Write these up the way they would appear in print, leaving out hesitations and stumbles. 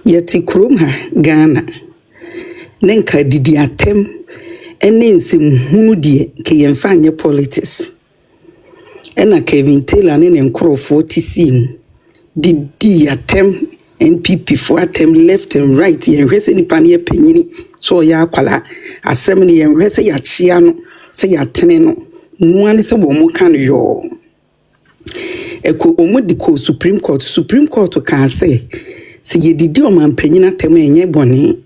yɛte kurom ha Ghana nenka didi atem ene nsɛmhunu deɛ ke yɛmfa nyɛ politics ɛna Kevin Taylor ne nkrofo tisim didi atem NPP for atem left and right yɛnhwɛ sɛ nipa ne yɛpanyini so yɛ akwala asɛm ne yɛnhwɛ sɛ yɛakyea no sɛ yɛatene no noa ne sɛ wɔ mo ka no yɔ eko omodiko Supreme Court ka sɛ yɛdidi ɔmampanyini atem ɛnyɛ bɔne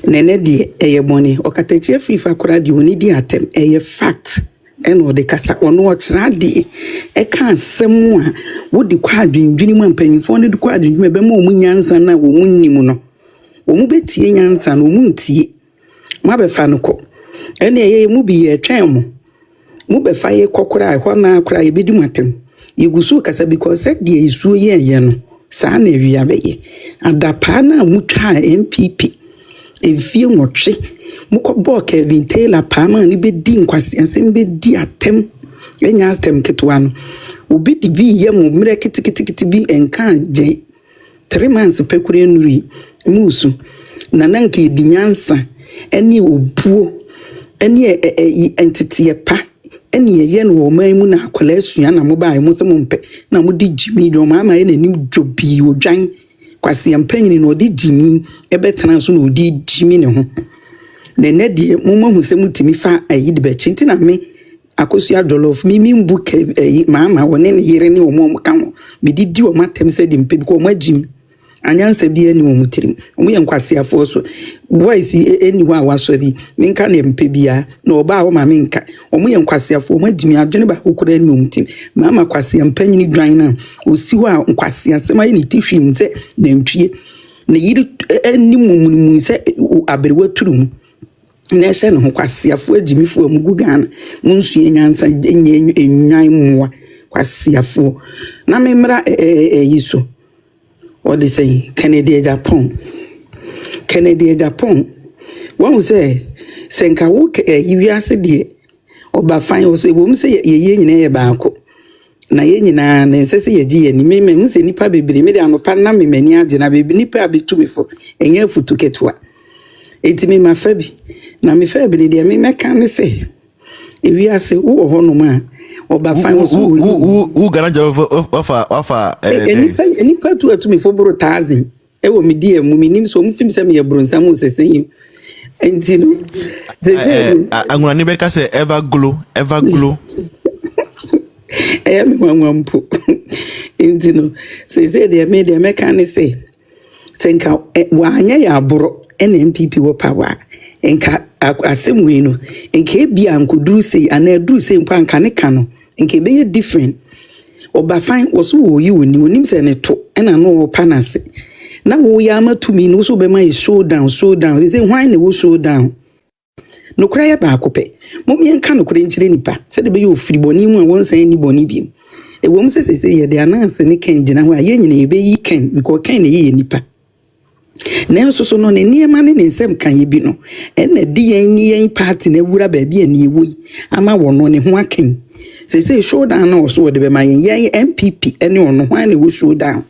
nene de ɛyɛ bɔne ɔkatachie fifa kora de oni di atem ɛyɛ fact ɛna ɔde kasa ɔno ɔkyerɛ de ɛka asɛm a wodi kwa adwendwene mu mpanyinfo ne de kwa adwendwene bɛma ɔmu nyansa na ɔmu nnim no ɔmu betie nyansa na ɔmu ntie mo abɛfa no kɔ ɛna ɛyɛ mu bi yɛ twɛn mo bɛfa yɛ kɔkora ɛhɔ na akora yɛ bedi mu atem yɛgusu kasa because de isuo yɛ no saa na awia bɛyɛ adapa na mu twa MPP efie nwɔtwe mukɔbɔ Kevin Taylor paama ni bedi nkwasi asɛm bedi atem enya atem ketwa no obi di bi yɛ mo mmerɛ kitikiti bi enka gye 3 months pekure nuri musu na nanka edi nyansa ɛne obuo ɛne entity pa ɛne yɛ no wɔ man mu na akwala asua na mo ba mo sɛ mo mpɛ na mo di jimi do ma yɛ nanim dwobi odwan kwasi ampanyini no odi jimi ebetena so no odi jimi ne ho ne de mo hu sɛ mutimi fa ayi de bɛkyi nti na me akosua dolof mi mbu mama wone ne yere ne omo ka ho me didi o matem sɛ de mpe bi ko mo agim anyansa bi ani mo tirim omo yɛ nkwasiafo so voice eni ho a wasori me nka ne mpe bia na oba wo ma me nka omo yɛ nkwasiafo mo agim adwene ba kokora ani mo tim mama kwasi ampanyini dwan na osi ho a nkwasiasɛm ayi ne tihwim sɛ na ntwie ne yiri ani mumumu sɛ aberewa turum na ɛhyɛ no ho kwasiafo agimifo amugu Ghana munsue nyansa enyan mmoa kwasiafo na memra yiso ɔde sɛ Kennedy Japan wɔn sɛ senka wo yiwiase deɛ ɔba fan ɔso ebom sɛ yɛyɛ nyina yɛ baako na yɛ nyina na nsɛ sɛ yɛgye yɛ ni me hu sɛ nipa bebree me de anopa na me mani agye na bebree nipa abetumifo ɛnyɛ afutu ketwa enti me mafa bi na me fa bi de me meka ne se ewiase wo ho no ma oba fan wo garanja ofa nipa tu atumi fo boro 1000 e wo me die mu minim so mu fim se me bronsa mu sesen enti no anguna ni beka se ever glow me wanwampo enti no se de me meka ne se senka wa anya ya aboro ene MPP wo power enka asɛmwe no enka ebia ankoduru sei ana aduru sei mpa anka ne ka no enka be different oba fan wo so wo yi woni onim sɛ ne to ɛna no wo pa na se na wo ya matumi no so be ma show down say hwan na wo show down no kura ya ba akopɛ mom yɛn ka no kura nkyire nipa sɛ de be yɛ ofiri boni mu a won san ni boni bi e wo m sɛ yɛ de ananse ne kan gina ho a yɛ nyina yɛ be yi kan because kan na yɛ nipa nenso so no ne niema ne nsɛm kan yɛ bi no ɛna di yɛn party na wura ba bi ani ewo ama wɔ no ne ho akan sɛ show down na so de be ma yɛn MPP ɛne ɔno hwan na wo show down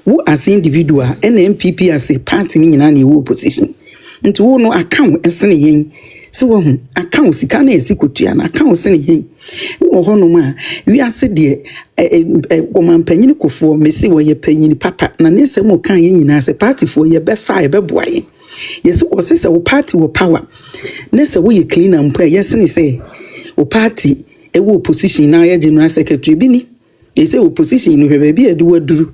wo as individual ɛna MPP as a party ne nyina na ɛwɔ opposition nti wo no akan ɛsene yɛn sɛ wo hu akan sika na ɛsi kotua na akan sene yɛn wo hɔ no ma wi ase de ɔmampanyini kofo mesi wo yɛ panyini papa na ne sɛ mo kan yɛn nyina sɛ party fo yɛ bɛfa yɛ bɛboa yɛn yɛsɛ wo sɛ wo party wo power ne sɛ wo yɛ clean and pray yɛsene sɛ wo party ɛwɔ opposition na yɛ general secretary bi ni yɛsɛ opposition no hwɛ bi ade waduru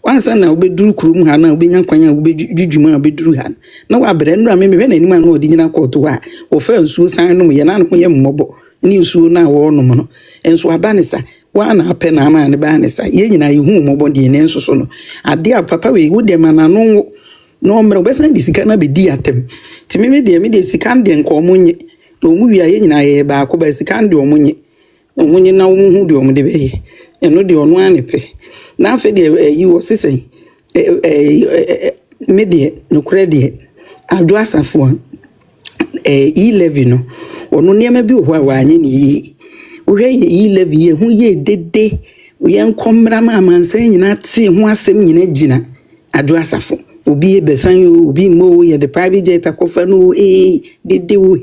wansa na obeduru kurum ha na obenya kwanya obedwudwuma obeduru ha na wabrɛ no ame mehwɛ nanim na odi nyina kɔto ha wo fa nsuo san no yɛ na no yɛ mmɔbɔ ne nsuo na wo no no enso aba ne sa wa na apɛ na ama ne ba ne sa yɛ nyina yɛ hu mmɔbɔ de ne nso so no ade a papa we wo de ma na no no mmerɛ obesan di sika na be di atem ti me de sika de nko omonye no mu wi a yɛ nyina yɛ ba ko ba sika de omonye na wo hu de omde be yɛ eno de ono anepe na afi de yi wo sisen me de no kredi ado asafo e11 no ono niema bi ho a wanye ne yi wo hwe e11 ye hu ye dede wo ye nkomra ma amansan nyina te ho asem nyina gina Ado Asafo obi besan yo obi mo ye the private jet akofa no de wo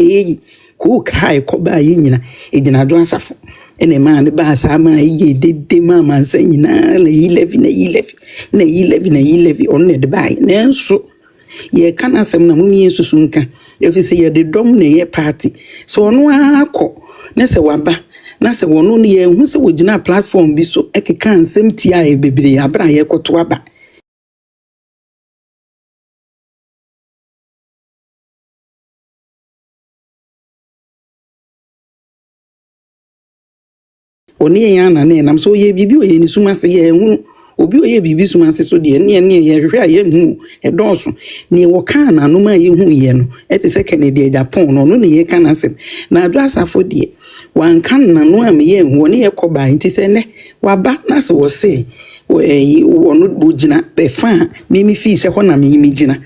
ko kai ko ba yi nyina ejina Ado Asafo ene ma ne ba sa ma yi de ma mansa nyina na yi levi on ne de ba na nso ye kana sem na mumi yesusu nka efise ye de dom na ye party so ono akọ na se waba na se wono ne ye hu se wogina platform bi so ekeka nsem tia e bebre abra ye koto aba oni ya na na nam so ye bibi oye ni suma se ye hu obi oye bibi suma se so de ne ye hwehwe a ye hu e donso ne wo ka na no ma ye hu ye no eti se Kennedy Japan no no ne ye ka na sem na Ado Asafo de wan kan na no am ye hu ne ye koba nti se ne waba na se wo se wo no bogina be fa mi fi se ho na mi gina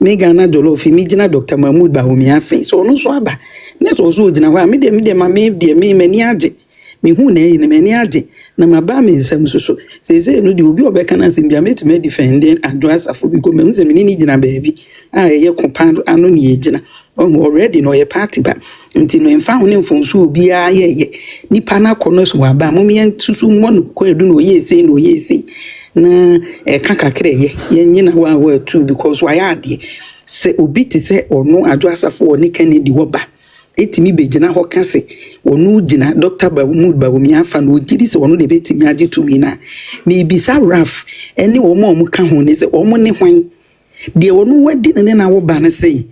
me Ghana Jollof mi gina Dr. Mahmoud Bahoumi afen so no so aba ne so gina ho me de ma me de me mani age me hu na yin me ni age na maba me nsam so se no de obi obeka na nsem bia metime defending Ado Asafo bi ko me hu se me ni gina baabi a ye kompa ano ne ye gina already no ye party ba nti no emfa ho ne mfonso obi a ye nipa na kono so aba mo me nsusu mo no ko edu no ye sei na kaka kre ye nyina wa too because why ade se obi ti se ono Ado Asafo oni Kennedy wo ba etimi begina ho kase onu gina Dr. Mahmoud Bahoumi afa no gidi se onu de betimi age tumi na me bisa raf ene wo mo ka ho ne se wo mo ne hwan de onu wadi ne na wo ba ne sei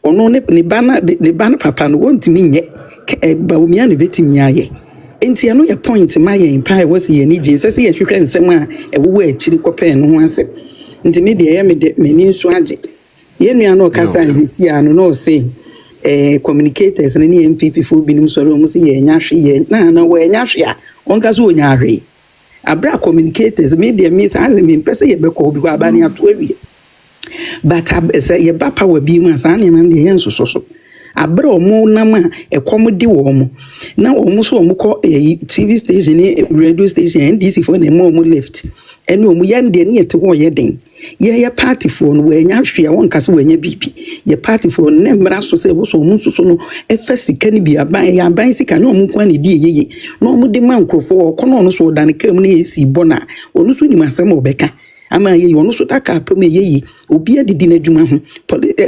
onu ne bana papa no wontimi nye Bahoumi na betimi aye enti ano ye point ma ye impa wo se ye ni gin se ye hwehwe nsem a wo akiri kope no ho asem enti me de ye me de meni nso age ye nua no kasa hisi ano no say communicators na ni MPP fo binim so ro mo se ye nya hwe ye na wo nya hwe a onka so onya hwe abra communicators media me sa me pese ye be ko bi kwa ba ne ato awie but ye ba power bi mu asa ne man de ye nso so abra omo nam a ekom de wo mo na omo so omo ko TV station radio station NDC for na mo left ene omo yande ne yete ho ye den ye party for no we nya hwe a won kase we nya bibi ye party for no mra so se bo so omo so no efa sika ni bi aban ya aban sika na omo kwa ne die yeye na omo de man krofo kono no so dan kam na esi bona onu so ni masem obeka ama ye ono so taka pam ye obi adidi na dwuma ho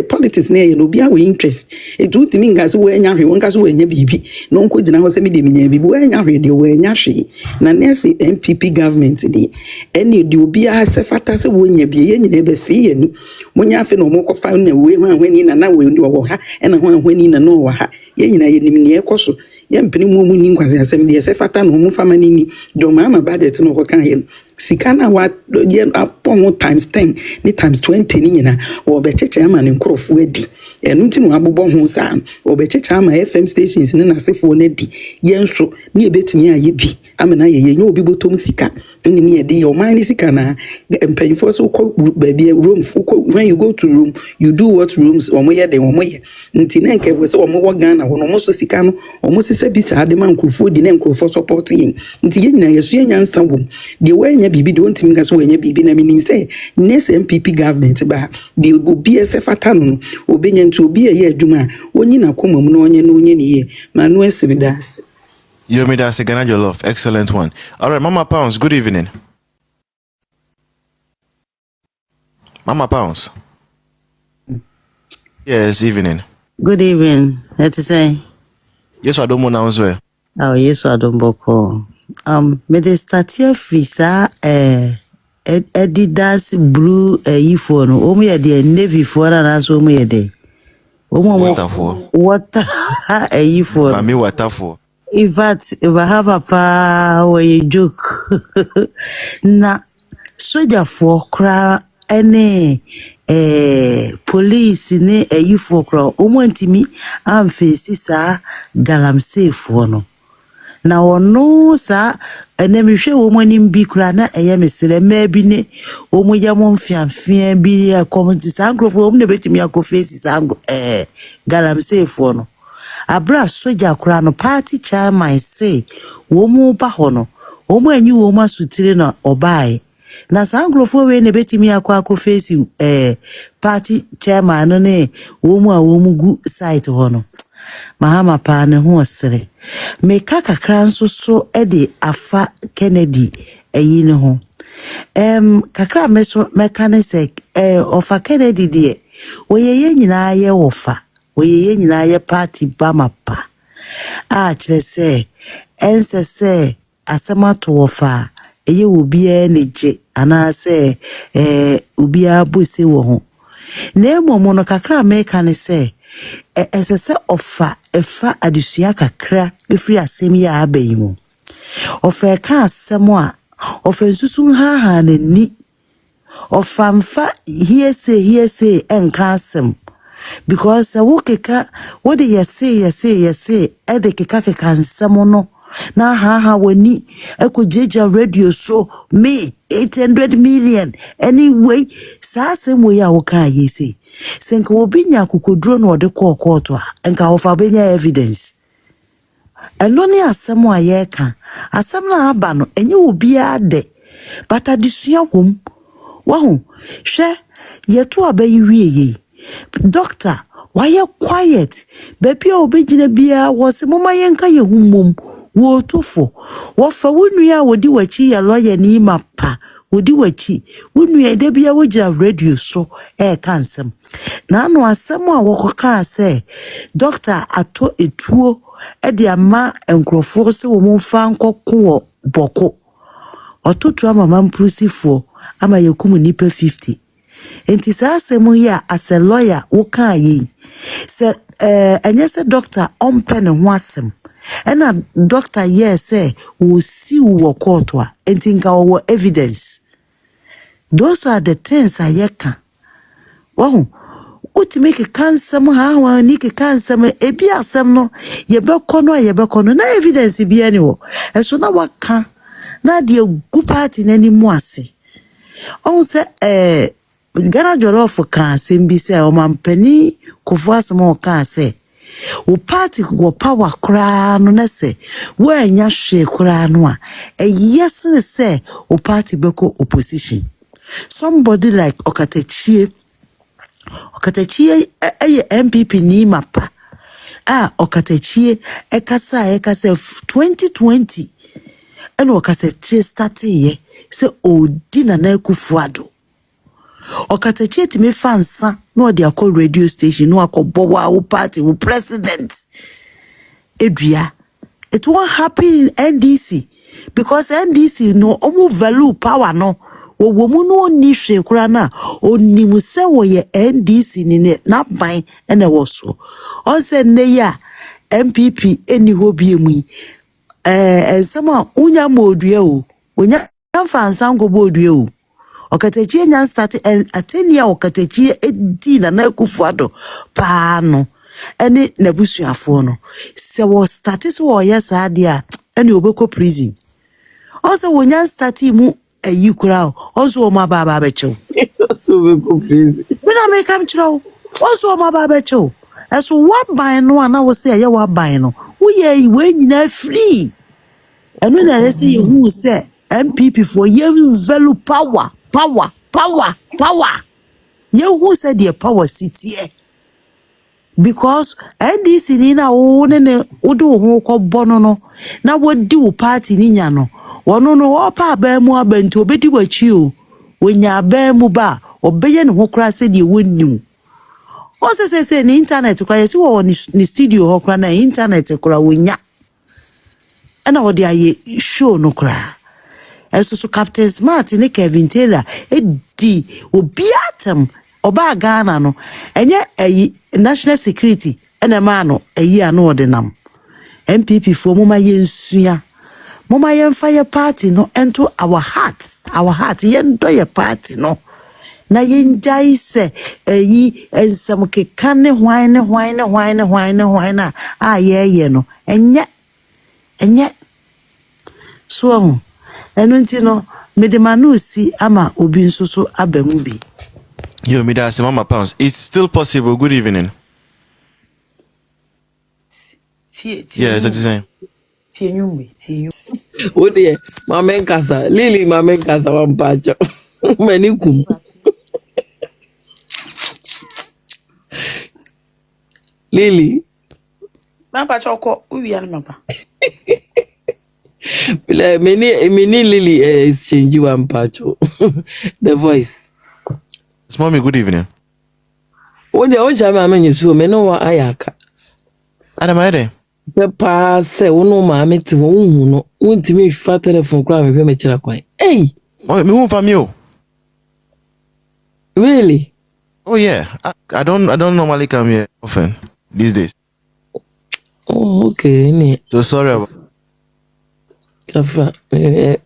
politics na ye no obi a we interest etu timi ngase we nya hwe won kase we nya bibi no nko gina ho se me de nya bibi we nya hwe de we nya hwe na nese MPP government de ene de obi a se fata se we nya bi ye nyina be fi ye ni munya afi no mo ko fa na we ho ahwani na we ndi wo ha ena ho ahwani na no wo ha ye nyina ye nim ne ekoso ye mpeni mu ni nkwaze asem de se fata no mo fa mani ni do ma budget no ko kan ye sikana wa ye upon times 10 ni times 20 ni nyina wo be cheche ama ne nkrofo adi enu nti no abobọ ho sa wo be cheche ama FM stations ni nasefo na di ye nso ni ebetimi aye bi amena ye nyo obi botom sika ni ye di o man ni sika na empanyfo so ko baby room when you go to room you do what rooms o mo ye de o mo ye nti na nke we se o mo wo Ghana wo no mo so sika no o mo sisa bi sa de man nkrofo di na nkrofo support yin nti ye nyina ye so ye nyansa wom de we bibi de ontimi nka so wanya bibi na minim say next MPP government ba de obi esefata no obenya nti obi ye adwuma onyi na komam no onye no onye ne ye ma no esibidas Yomidas Ghana Jollof, excellent one. All right, Mama Pounds, good evening. Mama Pounds. Yes, evening. Good evening. Let's say. Yes, I don't know now. Oh, yes, I don't boko. Me de start here frisa Adidas blue phone. Omo ye de navy phone na so omo ye de. Omo water phone. Mami water for. In fact, if I have a pa we joke. Na soldier for kra ene police ne for kra omo ntimi am face sa galamsey for no. Na ono sa enemihwe wo monim bi kura na mesele mabi ne wo mo ya mo mfiamfia bi akomti sangrofo wo ne betimi akofesi sangro galamsey fo no abra soja kura no party chairman say wo mo ba ho no wo mo anyi wo mo asutire na obae na saa nkrofo we ne betimi akwa face party chairman no ne wo mu a wo mu gu site ho no mahama pa ne ho osere me kakakra nso so de afa Kennedy eyi ne ho kakra mekane se ofa Kennedy de oyeye nyina ye wofa oyeye nyina ye party ba mapa a kire se ense se asemato wofa eye obi neje anase obi abose wo ho na emomo no kakra mekane se esese ofa efa adusua kakra efiri asem ya abayimu ofa ka asem a ofa nsusu ha na ni ofa mfa hiese enka asem because wokeka wode yese ede keka nsem no na ha wani ekojeja radio show me 800 million anyway sa asem we ya woka yese senka obinya kokodro no de kokoto a enka ofa benya evidence eno ne asem a yeka asem na aba no enye obi ade bata disua wom wahu hwe yeto abayi wieye doctor why quiet baby obegina bia wose mama yenka yehumum wo tofo wo fa wonua wodi wachi ya lawyer ni mapa wodi wachi wonua de bia wogira radio so kansem na no asem a wokoka se doctor ato etuo de ama enkrofo se wo mfa nkoko boko ototo ama mamprusifo ama yekum nipa 50 enti sa asem ya as a lawyer woka yi se enye se doctor ompe ne ho asem ena doctor yes wo si wo court a enti nka wo evidence those are the things ayeka wahu ultimate cancer ha ni ke cancer ebi asem no yebekọ no na evidence bi ani wo eso na waka na de gu party nani mu ase on se Ghana Jollof kan asem bi se o mampani kofu asem o kan se wo party wo power kra no na se wo anya hwe kra no a yes se wo party beko opposition somebody like Okatechie MPP ni mapa Okatechie ekasa 2020 eno Okatechie start ye se odi na Akufo-Addo Okatechie ti me fansa no de akọ radio station no akọbọ wa party wo president edua it won't happen in NDC because NDC no omu value power no wo mu no ni hwe kura na onimu se wo ye NDC ni na ban ene wo so on se ne ya MPP eni ho bi emu ensama unya modua o onya fansa ngobo odua o Okatechie nyan start atenia Okatechie edi na Akufo-Addo pa no ene nabusuafo no se wo start so wo yes adia ene obeko prison also wo nyan start mu ayikura also o mababa becho so obeko prison me na me kam chiro also o mababa becho eso wa ban no ana wo se ye wa ban no wo ye we nyina free eno na ye se ye hu se MPP for ye value power you who said the power city because NDC ni na wo ne odo ho ko bono no na wodi wo party ni nya no wono no wo pa ba mu abanti obedi wachi o wonya ba mu ba obeye ne ho kra se de wonnim o se ni internet kra yesi wo ni studio ho kra na internet kra wonya ana wo de aye show no kra so Captain Smart ni Kevin Taylor edi obiatem oba Ghana no enye national security ena ma no ano odinam MPP for moma yensua moma yemfa ye party no ento our heart yendo ye party no na yenjai se ensam keka ne hwan na ye no enye so enu nti no medemanu si ama obi nsoso abamu bi Yo, me that's Mama Pounds. It's still possible. Good evening. Yeah, that's the same. Oh dear, my main casa, Lily, my main casa, one patch. Many kum. Lily, Mapa choko, ubi ya mapa. many Lily exchange one patch. The voice. Mommy, good evening. Oh, the old German you so men know what ayaka. Adam, The pa say, oh no, mammy, to no, won't me fat telephone crime if you make a quite. Hey, me home from you. really? Oh yeah, I don't normally come here often these days. Oh, okay, So sorry about. Kafa,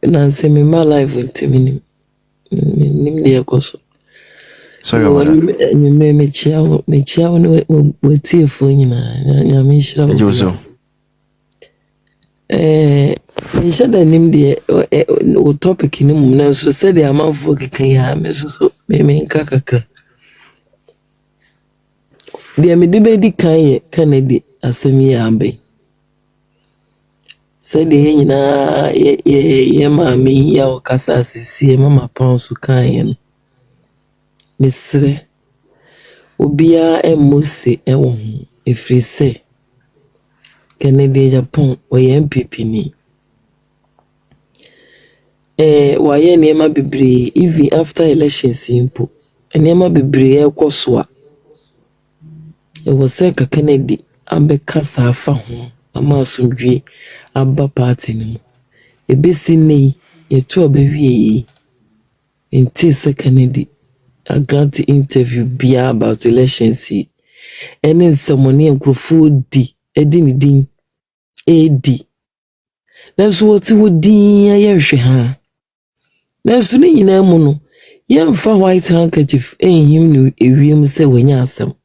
Nancy, me my life with me. Nim dear coso. Sorry about that. You may me chow with tear for you. Yamisha. Joso. Me shall name the topic in a moment. So said the amount for Kaya, so me kakaka. Dear me debate Kennedy as a me ambe. Said the ye mammy ya okasa see mama pounds to kayen. Missre Ubia Mose Ewon if we say Kennedy Japan or MPP ni. Why nema bebree even after elections simple. Nema bebree ekoswa. E was say ka Kennedy ambeka sa afa ho ama asomdwe aba party ni mu. Ebesi nei yeto obewie inti se Kennedy a grant interview bia about elections. Ene nsɛmɔne nkurɔfoɔ di edi ne din edi nanso wɔte hɔ din ayɛ nhwɛ ha nanso ne nyinaa mu no yɛmfa white handkerchief ehim no ewiem sɛ wɔnya asɛm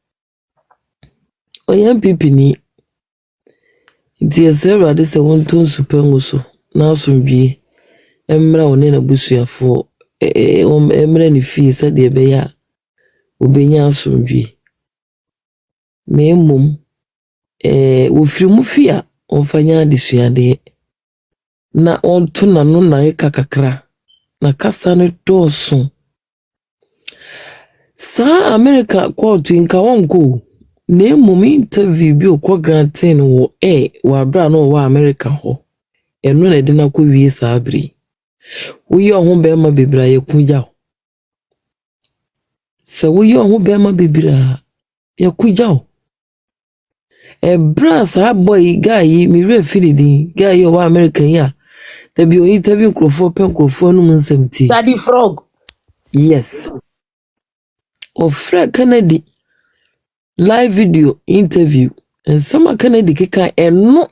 ɔyɛ MPP ni nti ɛsɛ Awurade sɛ wɔntɔ nsupɛ ngu so na asomdwie mmra wo ne n'abusuafoɔ mmra ne fie sɛdeɛ ɛbɛyɛ a obenya asomdwie na mmom wofiri mu fi a ɔmfanya adesuade na ɔnto nano na eka kakra na kasa no dɔɔso saa America court nka wonko na mmom interview bi okɔ granting wo wabra no wɔ America hɔ ɛno na de na kɔ wie saa bere woyɛ ho bɛma bebra yɛkugya sɛ woyɛ ho bɛma bebra yɛkugya Brasa boy guy mi refilidi guy wa American ya da bi o interview crofo pen crofo no nsɛmti Daddy Frog. yes of Fred Kennedy live video interview and some Kennedy keka eno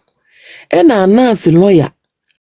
na announce lawyer